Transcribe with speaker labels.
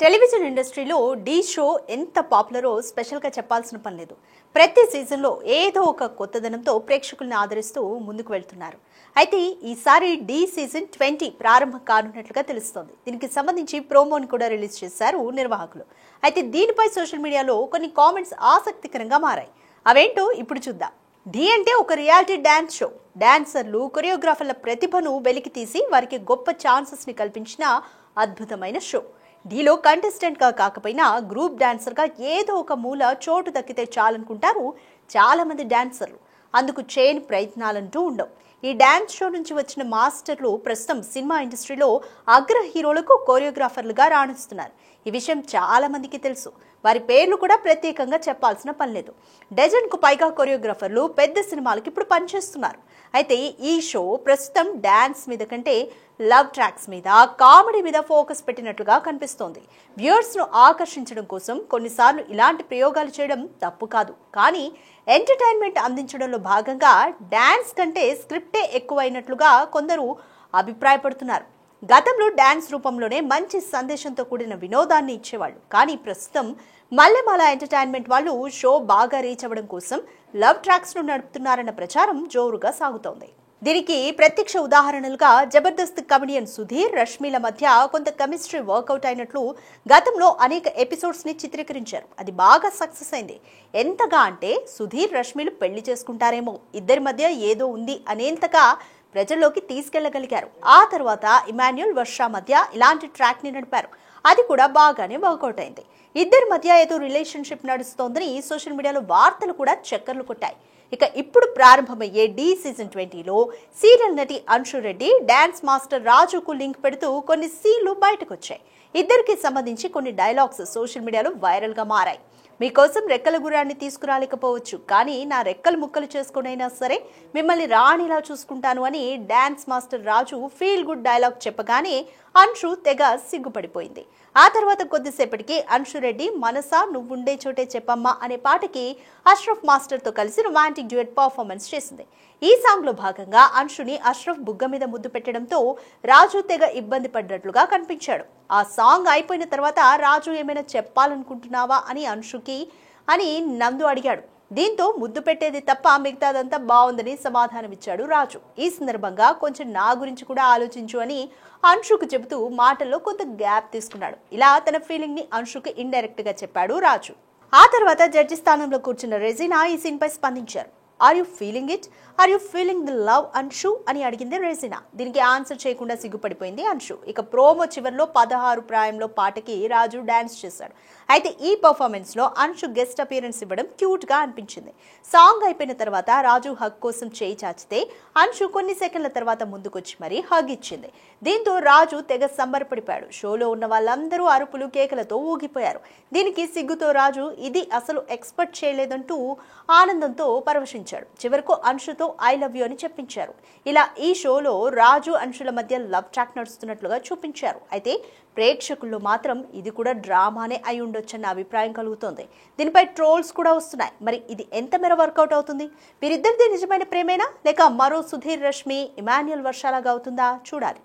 Speaker 1: Television ఇండస్ట్రీలో ఢీ show ఎంత పాపులరో స్పెషల్గా చెప్పాల్సిన పని లేదు. ప్రతి సీజన్లో ఏదో ఒక కొత్తదనంతో ప్రేక్షకుల్ని ఆదరిస్తూ ముందుకు వెళ్తున్నారు. అయితే ఈసారి ఢీ సీజన్ 20 ప్రారంభం కానున్నట్లుగా తెలుస్తోంది. దీనికి సంబంధించి ప్రోమోని కూడా రిలీజ్ చేశారు నిర్వాహకులు. అయితే దీనిపై సోషల్ మీడియాలో కొన్ని కామెంట్స్ ఆసక్తికరంగా మారాయి. అవేంటో ఇప్పుడు చూద్దాం. ఢీ అంటే ఒక రియాలిటీ డాన్స్ షో. డాన్సర్లు, కొరియోగ్రాఫర్ల ప్రతిభను వెలికి తీసి వారికి గొప్ప ఛాన్సెస్ని కల్పించిన అద్భుతమైన షో. ఢీలో కంటెస్టెంట్గా కాకపోయినా గ్రూప్ డాన్సర్గా ఏదో ఒక మూల చోటు దక్కితే చాలనుకుంటారు చాలా మంది డాన్సర్లు. అందుకు చేయని ప్రయత్నాలంటూ ఉండవు. ఈ డాన్స్ షో నుంచి వచ్చిన మాస్టర్లు ప్రస్తుతం సినిమా ఇండస్ట్రీలో అగ్ర హీరోలకు కొరియోగ్రాఫర్లుగా రాణిస్తున్నారు. ఈ విషయం చాలా మందికి తెలుసు. వారి పేర్లు కూడా ప్రత్యేకంగా చెప్పాల్సిన పని లేదు. డజన్కు పైగా కొరియోగ్రాఫర్లు పెద్ద సినిమాలకు ఇప్పుడు పనిచేస్తున్నారు. అయితే ఈ షో ప్రస్తుతం డాన్స్ మీద కంటే లవ్ ట్రాక్స్ మీద, కామెడీ మీద ఫోకస్ పెట్టినట్లుగా కనిపిస్తోంది. వ్యూయర్స్ను ఆకర్షించడం కోసం కొన్నిసార్లు ఇలాంటి ప్రయోగాలు చేయడం తప్పు కాదు. కానీ ఎంటర్టైన్మెంట్ అందించడంలో భాగంగా డాన్స్ కంటే స్క్రిప్టే ఎక్కువైనట్లుగా కొందరు అభిప్రాయపడుతున్నారు. గతంలో డాన్స్ రూపంలోనే మంచి సందేశంతో కూడిన వినోదాన్ని ఇచ్చేవాళ్ళు. కానీ ప్రస్తుతం మల్లెమాల ఎంటర్టైన్మెంట్ వాళ్ళు షో బాగా రీచ్ అవ్వడం కోసం లవ్ ట్రాక్స్ ను నడుపుతున్నారన్న ప్రచారం జోరుగా సాగుతోంది. దీనికి ప్రత్యక్ష ఉదాహరణలుగా జబర్దస్త్ కమెడియన్ సుధీర్, రష్మిల మధ్య కొంత కెమిస్ట్రీ వర్కౌట్ అయినట్లు గతంలో అనేక ఎపిసోడ్స్ ని చిత్రీకరించారు. అది బాగా సక్సెస్ అయింది. ఎంతగా అంటే సుధీర్, రష్మిలు పెళ్లి చేసుకుంటారేమో, ఇద్దరి మధ్య ఏదో ఉంది అనేంతగా ప్రజల్లోకి తీసుకెళ్లగలిగారు. ఆ తర్వాత ఇమాన్యుల్, వర్ష మధ్య ఇలాంటి ట్రాక్ ని నడిపారు. అది కూడా బాగానే వర్కౌట్ అయింది. ఇద్దరి మధ్య ఏదో రిలేషన్షిప్ నడుస్తోందని సోషల్ మీడియాలో వార్తలు కూడా చక్కర్లు కొట్టాయి. ఇక ఇప్పుడు ప్రారంభమయ్యే ఢీ సీజన్ 20లో సీరియల్ నటి అంశు రెడ్డి, డాన్స్ మాస్టర్ రాజుకు లింక్ పెడుతూ కొన్ని సీన్లు బయటకు వచ్చాయి. ఇద్దరికి సంబంధించి కొన్ని డైలాగ్స్ సోషల్ మీడియాలో వైరల్ గా మారాయి. మీకోసం రెక్కల గుర్రాన్ని తీసుకురాలేకపోవచ్చు, కానీ నా రెక్కలు ముక్కలు చేసుకునైనా సరే మిమ్మల్ని రాణిలా చూసుకుంటాను అని డాన్స్ మాస్టర్ రాజు ఫీల్ గుడ్ డైలాగ్ చెప్పగానే అంశు తెగ సిగ్గుపడిపోయింది. ఆ తర్వాత కొద్దిసేపటికి అంశు రెడ్డి మనసా నువ్వుండే చోటే చెప్పమ్మా అనే పాటకి అష్రఫ్ మాస్టర్ తో కలిసి రొమాంటిక్ డ్యూయట్ పర్ఫార్మెన్స్ చేసింది. ఈ సాంగ్ లో భాగంగా అంశుని అష్రఫ్ బుగ్గ మీద ముద్దు పెట్టడంతో రాజు తెగ ఇబ్బంది పడ్డట్లుగా కనిపించాడు. ఆ సాంగ్ అయిపోయిన తర్వాత రాజు ఏమైనా చెప్పాలనుకుంటున్నావా అని అంశుకి అని నందు అడిగాడు. దీంతో ముద్దు పెట్టేది తప్ప మిగతాదంతా బాగుందని సమాధానమిచ్చాడు రాజు. ఈ సందర్భంగా కొంచెం నా గురించి కూడా ఆలోచించు అని అంశుకు చెబుతూ మాటల్లో కొంత గ్యాప్ తీసుకున్నాడు. ఇలా తన ఫీలింగ్ ని అంశుకు ఇండైరెక్ట్ గా చెప్పాడు రాజు. ఆ తర్వాత జడ్జి స్థానంలో కూర్చున్న రెజీనా ఈ సీన్ పై స్పందించారు. Are you feeling it? Are you feeling the love Anshu అని అడిగింది రెజీనా. దీనికి ఆన్సర్ చేయకుండా సిగ్గుపడిపోయింది అంశు. ఇక ప్రోమో చివరిలో 16 ప్రాయంలో పాటకి రాజు డాన్స్ చేశాడు. అయితే ఈ పర్ఫార్మెన్స్ లో అంశు గెస్ట్ అపియరెన్స్ ఇవ్వడం క్యూట్ గా అనిపించింది. సాంగ్ అయిపోయిన తర్వాత రాజు హగ్ కోసం చేయి చాచితే అంశు కొన్ని సెకండ్ల తర్వాత ముందుకొచ్చి మరీ హగ్ ఇచ్చింది. దీంతో రాజు తెగ సంబరపడిపోయాడు. షోలో ఉన్న వాళ్ళందరూ అరుపులు, కేకలతో ఊగిపోయారు. దీనికి సిగ్గుతో రాజు ఇది అసలు ఎక్స్పెక్ట్ చేయలేదంటూ ఆనందంతో పరవశించాడు. చివరకు అంశుతో ఐ లవ్ యూ అని చెప్పించారు. ఇలా ఈ షోలో రాజు, అంశుల మధ్య లవ్ ట్రాక్ నడుస్తున్నట్లుగా చూపించారు. అయితే ప్రేక్షకుల్లో మాత్రం ఇది కూడా డ్రామానే అయి ఉండొచ్చన్న అభిప్రాయం కలుగుతోంది. దీనిపై ట్రోల్స్ కూడా వస్తున్నాయి. మరి ఇది ఎంత మేర వర్కౌట్ అవుతుంది? వీరిద్దరిది నిజమైన ప్రేమేనా, లేక మరో సుధీర్, రష్మి, ఇమాన్యుల్ వర్షాలాగా అవుతుందా? చూడాలి.